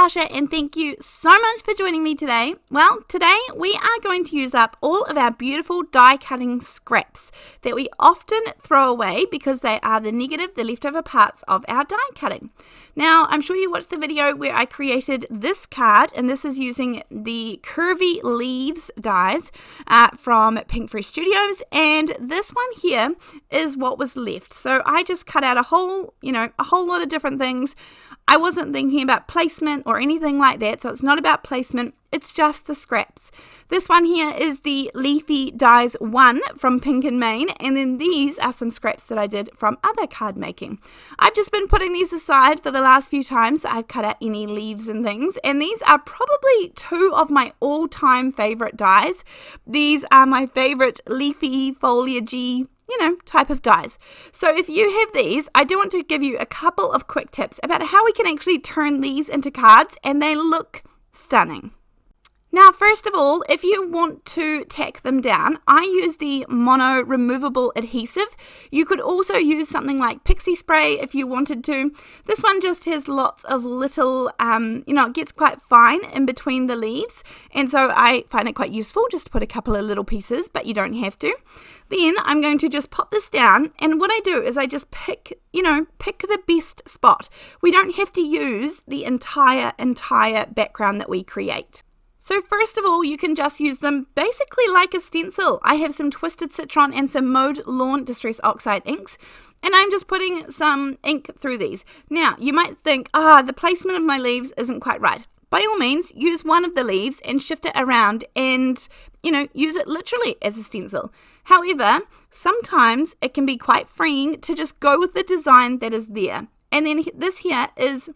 Natasha, and thank you so much for joining me today. Well, today we are going to use up all of our beautiful die cutting scraps that we often throw away because they are the leftover parts of our die cutting. Now, I'm sure you watched the video where I created this card, and this is using the Curvy Leaves dies from Pinkfresh Studios, and this one here is what was left. So I just cut out a whole lot of different things. I wasn't thinking about placement or anything like that, so it's not about placement, it's just the scraps. This one here is the Leafy Dies 1 from Pink and Main, and then these are some scraps that I did from other card making. I've just been putting these aside for the last few times I've cut out any leaves and things, and these are probably two of my all-time favorite dies. These are my favorite leafy, foliagey, type of dies. So if you have these, I do want to give you a couple of quick tips about how we can actually turn these into cards, and they look stunning. Now, first of all, if you want to tack them down, I use the mono removable adhesive. You could also use something like pixie spray if you wanted to. This one just has lots of little, it gets quite fine in between the leaves, and so I find it quite useful just to put a couple of little pieces, but you don't have to. Then I'm going to just pop this down, and what I do is I just pick the best spot. We don't have to use the entire background that we create. So first of all, you can just use them basically like a stencil. I have some Twisted Citron and some Mowed Lawn Distress Oxide inks, and I'm just putting some ink through these. Now, you might think, the placement of my leaves isn't quite right. By all means, use one of the leaves and shift it around and, use it literally as a stencil. However, sometimes it can be quite freeing to just go with the design that is there. And then this here is,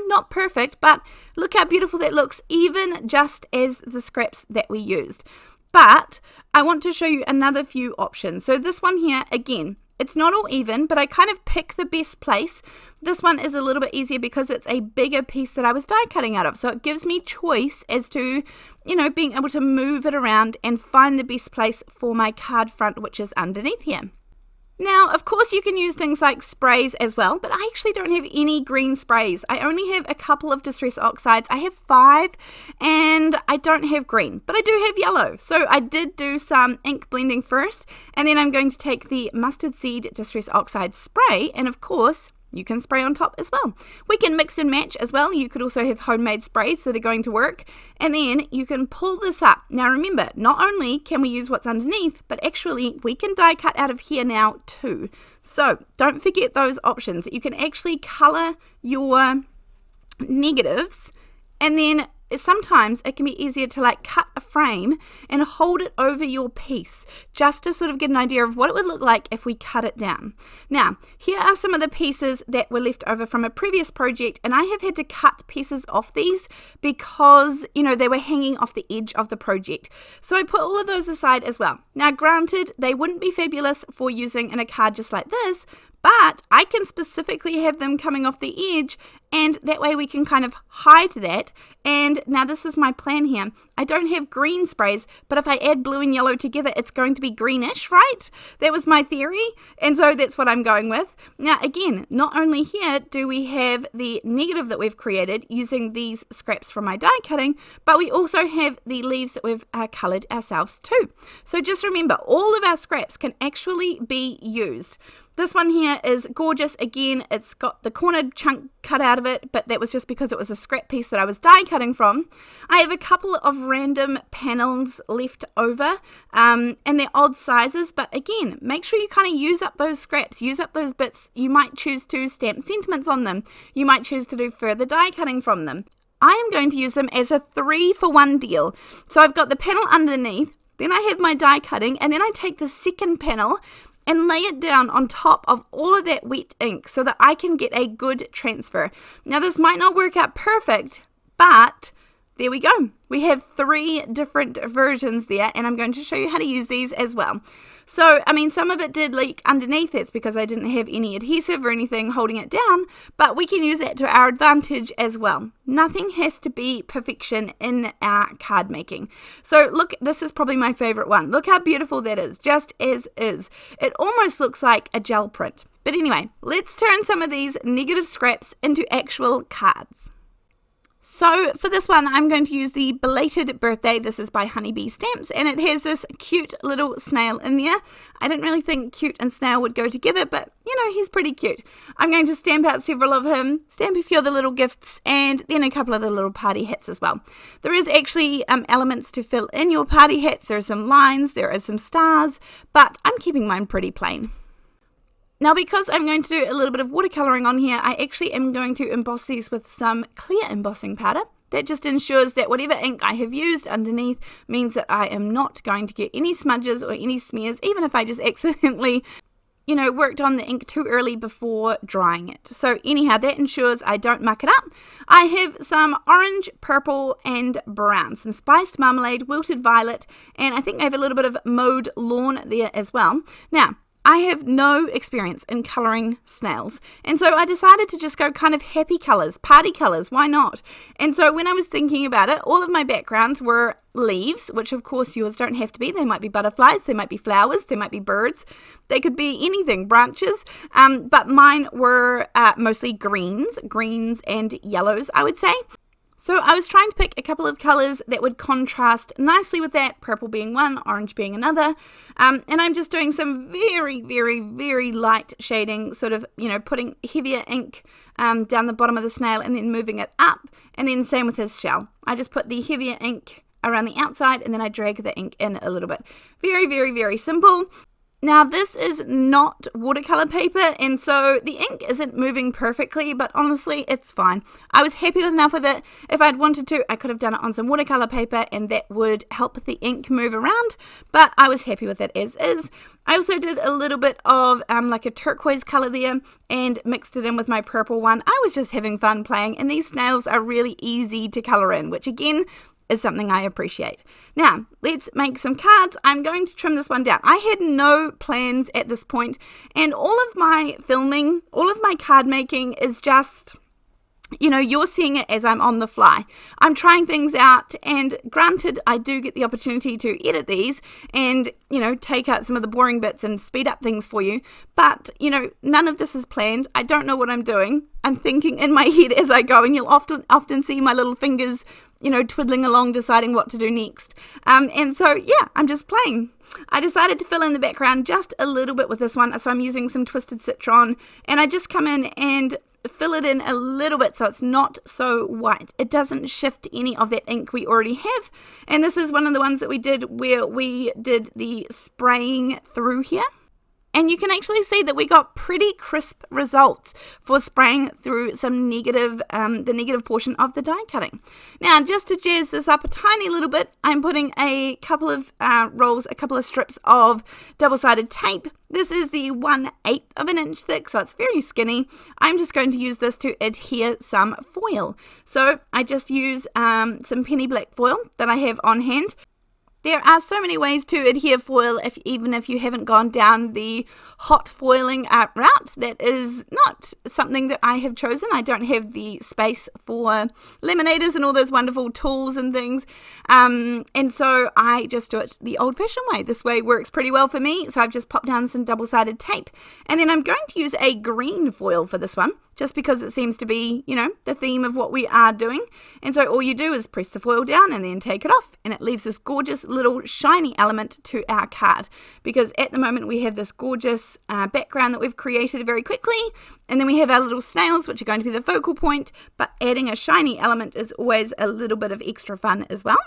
not perfect, but look how beautiful that looks, even just as the scraps that we used. But I want to show you another few options. So this one here, again, it's not all even, but I kind of pick the best place. This one is a little bit easier because it's a bigger piece that I was die cutting out of. So it gives me choice as to, being able to move it around and find the best place for my card front, which is underneath here. Now, of course, you can use things like sprays as well, but I actually don't have any green sprays. I only have a couple of Distress Oxides. I have 5, and I don't have green, but I do have yellow. So I did do some ink blending first, and then I'm going to take the Mustard Seed Distress Oxide spray, and of course, you can spray on top as well. We can mix and match as well. You could also have homemade sprays that are going to work. And then you can pull this up. Now remember, not only can we use what's underneath, but actually we can die cut out of here now too. So don't forget those options. You can actually color your negatives, and then sometimes it can be easier to cut a frame and hold it over your piece just to sort of get an idea of what it would look like if we cut it down. Now, here are some of the pieces that were left over from a previous project, and I have had to cut pieces off these because, they were hanging off the edge of the project. So I put all of those aside as well. Now, granted, they wouldn't be fabulous for using in a card just like this, but I can specifically have them coming off the edge, and that way we can kind of hide that. And now this is my plan here. I don't have green sprays, but if I add blue and yellow together, it's going to be greenish, right? That was my theory, and so that's what I'm going with. Now again, not only here do we have the negative that we've created using these scraps from my die cutting, but we also have the leaves that we've coloured ourselves too. So just remember, all of our scraps can actually be used. This one here is gorgeous. Again, it's got the corner chunk cut out of it, but that was just because it was a scrap piece that I was die cutting from. I have a couple of random panels left over, and they're odd sizes, but again, make sure you kind of use up those scraps, use up those bits. You might choose to stamp sentiments on them. You might choose to do further die cutting from them. I am going to use them as a 3-for-1 deal. So I've got the panel underneath, then I have my die cutting, and then I take the second panel and lay it down on top of all of that wet ink so that I can get a good transfer. Now this might not work out perfect, but there we go. We have 3 different versions there, and I'm going to show you how to use these as well. So, some of it did leak underneath. It's because I didn't have any adhesive or anything holding it down, but we can use that to our advantage as well. Nothing has to be perfection in our card making. So look, this is probably my favorite one. Look how beautiful that is, just as is. It almost looks like a gel print. But anyway, let's turn some of these negative scraps into actual cards. So for this one, I'm going to use the Belated Birthday. This is by Honeybee Stamps, and it has this cute little snail in there. I didn't really think cute and snail would go together, but you know, he's pretty cute. I'm going to stamp out several of him, stamp a few of the little gifts, and then a couple of the little party hats as well. There is actually elements to fill in your party hats. There are some lines, there are some stars, but I'm keeping mine pretty plain. Now, because I'm going to do a little bit of watercolouring on here, I actually am going to emboss these with some clear embossing powder. That just ensures that whatever ink I have used underneath means that I am not going to get any smudges or any smears, even if I just accidentally, you know, worked on the ink too early before drying it. So anyhow, that ensures I don't muck it up. I have some orange, purple and brown, some spiced marmalade, wilted violet, and I think I have a little bit of mowed lawn there as well. Now, I have no experience in colouring snails, and so I decided to just go kind of happy colours, party colours, why not? And so when I was thinking about it, all of my backgrounds were leaves, which of course yours don't have to be. They might be butterflies, they might be flowers, they might be birds, they could be anything, branches, but mine were mostly greens and yellows, I would say. So I was trying to pick a couple of colours that would contrast nicely with that, purple being one, orange being another, and I'm just doing some very, very, very light shading, sort of, you know, putting heavier ink down the bottom of the snail and then moving it up, and then same with his shell. I just put the heavier ink around the outside and then I drag the ink in a little bit. Very, very, very simple. Now, this is not watercolor paper, and so the ink isn't moving perfectly, but honestly, it's fine. I was happy enough with it. If I'd wanted to, I could have done it on some watercolor paper, and that would help the ink move around, but I was happy with it as is. I also did a little bit of like a turquoise color there, and mixed it in with my purple one. I was just having fun playing, and these snails are really easy to color in, which again, is something I appreciate. Now, let's make some cards. I'm going to trim this one down. I had no plans at this point, and all of my filming, all of my card making is just, you know, you're seeing it as I'm on the fly. I'm trying things out, and granted, I do get the opportunity to edit these and, you know, take out some of the boring bits and speed up things for you, but, you know, none of this is planned. I don't know what I'm doing. I'm thinking in my head as I go, and you'll often see my little fingers, you know, twiddling along, deciding what to do next. And so, yeah, I'm just playing. I decided to fill in the background just a little bit with this one, so I'm using some Twisted Citron, and I just come in and fill it in a little bit so it's not so white. It doesn't shift any of that ink we already have, and this is one of the ones that we did where we did the spraying through here. And you can actually see that we got pretty crisp results for spraying through some negative, the negative portion of the die cutting. Now, just to jazz this up a tiny little bit, I'm putting a couple of rolls, a couple of strips of double-sided tape. This is the 1/8 of an inch thick, so it's very skinny. I'm just going to use this to adhere some foil. So I just use some penny black foil that I have on hand. There are so many ways to adhere foil, even if you haven't gone down the hot foiling route. That is not something that I have chosen. I don't have the space for laminators and all those wonderful tools and things. And so I just do it the old-fashioned way. This way works pretty well for me. So I've just popped down some double-sided tape. And then I'm going to use a green foil for this one, just because it seems to be, you know, the theme of what we are doing. And so all you do is press the foil down and then take it off, and it leaves this gorgeous little shiny element to our card, because at the moment we have this gorgeous background that we've created very quickly, and then we have our little snails, which are going to be the focal point, but adding a shiny element is always a little bit of extra fun as well.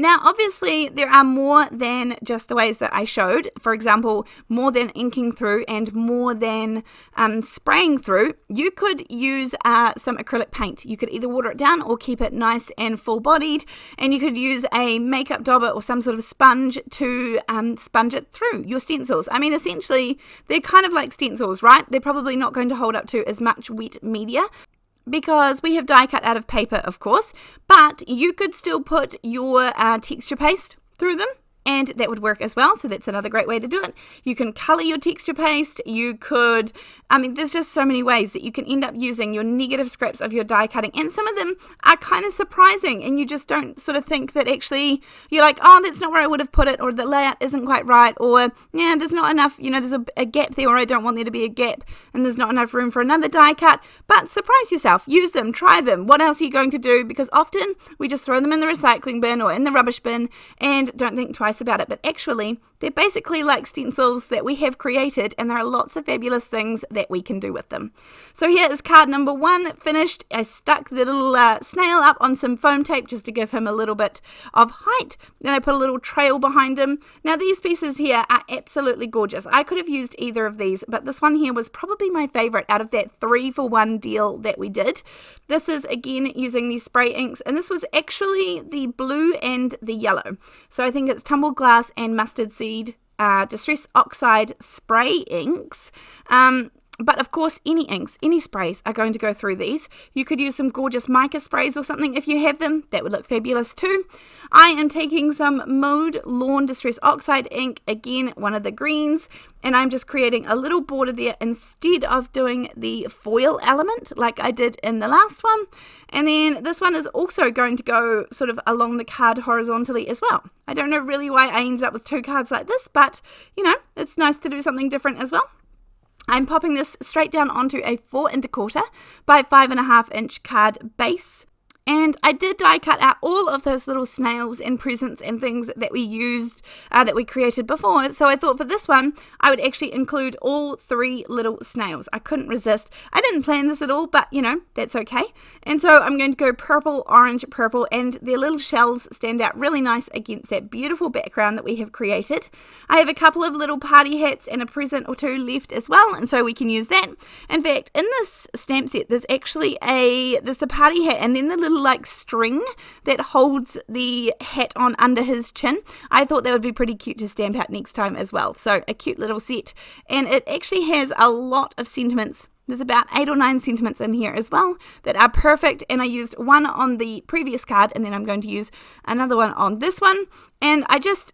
Now, obviously, there are more than just the ways that I showed. For example, more than inking through and more than spraying through. You could use some acrylic paint. You could either water it down or keep it nice and full-bodied. And you could use a makeup dauber or some sort of sponge to sponge it through your stencils. I mean, essentially, they're kind of like stencils, right? They're probably not going to hold up to as much wet media, because we have die cut out of paper, of course, but you could still put your texture paste through them and that would work as well. So that's another great way to do it. You can color your texture paste. You could, there's just so many ways that you can end up using your negative scraps of your die cutting, and some of them are kind of surprising, and you just don't sort of think that actually you're like, oh, that's not where I would have put it, or the layout isn't quite right, or yeah, there's not enough, there's a gap there, or I don't want there to be a gap, and there's not enough room for another die cut. But surprise yourself, use them, try them. What else are you going to do? Because often we just throw them in the recycling bin or in the rubbish bin and don't think twice about it, but actually they're basically like stencils that we have created, and there are lots of fabulous things that we can do with them. So here is card number 1 finished. I stuck the little snail up on some foam tape just to give him a little bit of height. Then I put a little trail behind him. Now these pieces here are absolutely gorgeous. I could have used either of these, but this one here was probably my favorite out of that 3-for-1 deal that we did. This is again using these spray inks, and this was actually the blue and the yellow. So I think it's Tumbled Glass and Mustard Seed Distress Oxide spray inks. But of course, any inks, any sprays are going to go through these. You could use some gorgeous mica sprays or something if you have them. That would look fabulous too. I am taking some Mode Lawn Distress Oxide ink, again, one of the greens, and I'm just creating a little border there instead of doing the foil element like I did in the last one. And then this one is also going to go sort of along the card horizontally as well. I don't know really why I ended up with 2 cards like this, but it's nice to do something different as well. I'm popping this straight down onto a 4 1/4 by 5.5 inch card base. And I did die cut out all of those little snails and presents and things that we used, that we created before. So I thought for this one, I would actually include all 3 little snails. I couldn't resist. I didn't plan this at all, but that's okay. And so I'm going to go purple, orange, purple, and their little shells stand out really nice against that beautiful background that we have created. I have a couple of little party hats and a present or 2 left as well, and so we can use that. In fact, in this stamp set, there's actually there's the party hat and then the little like string that holds the hat on under his chin. I thought that would be pretty cute to stamp out next time as well. So a cute little set, and it actually has a lot of sentiments. There's about 8 or 9 sentiments in here as well that are perfect, and I used one on the previous card, and then I'm going to use another one on this one. And I just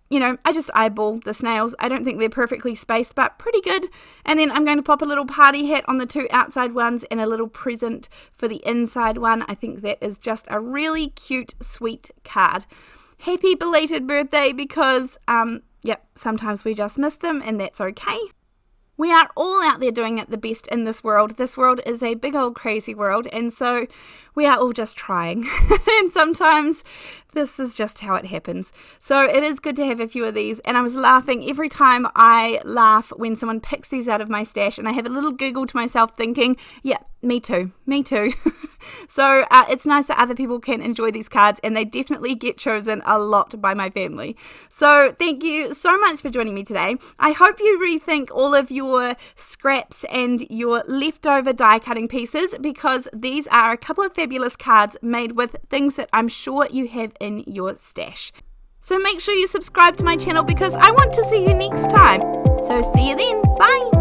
eyeball the snails. I don't think they're perfectly spaced, but pretty good. And then I'm going to pop a little party hat on the 2 outside ones and a little present for the inside one. I think that is just a really cute, sweet card. Happy belated birthday, because, sometimes we just miss them, and that's okay. We are all out there doing it the best in this world. This world is a big old crazy world, and so we are all just trying. And sometimes this is just how it happens. So it is good to have a few of these, and I was laughing every time I laugh when someone picks these out of my stash, and I have a little giggle to myself thinking, yeah, me too. So it's nice that other people can enjoy these cards, and they definitely get chosen a lot by my family. So thank you so much for joining me today. I hope you rethink all of your scraps and your leftover die cutting pieces, because these are a couple of fabulous cards made with things that I'm sure you have in your stash. So make sure you subscribe to my channel, because I want to see you next time. So see you then. Bye.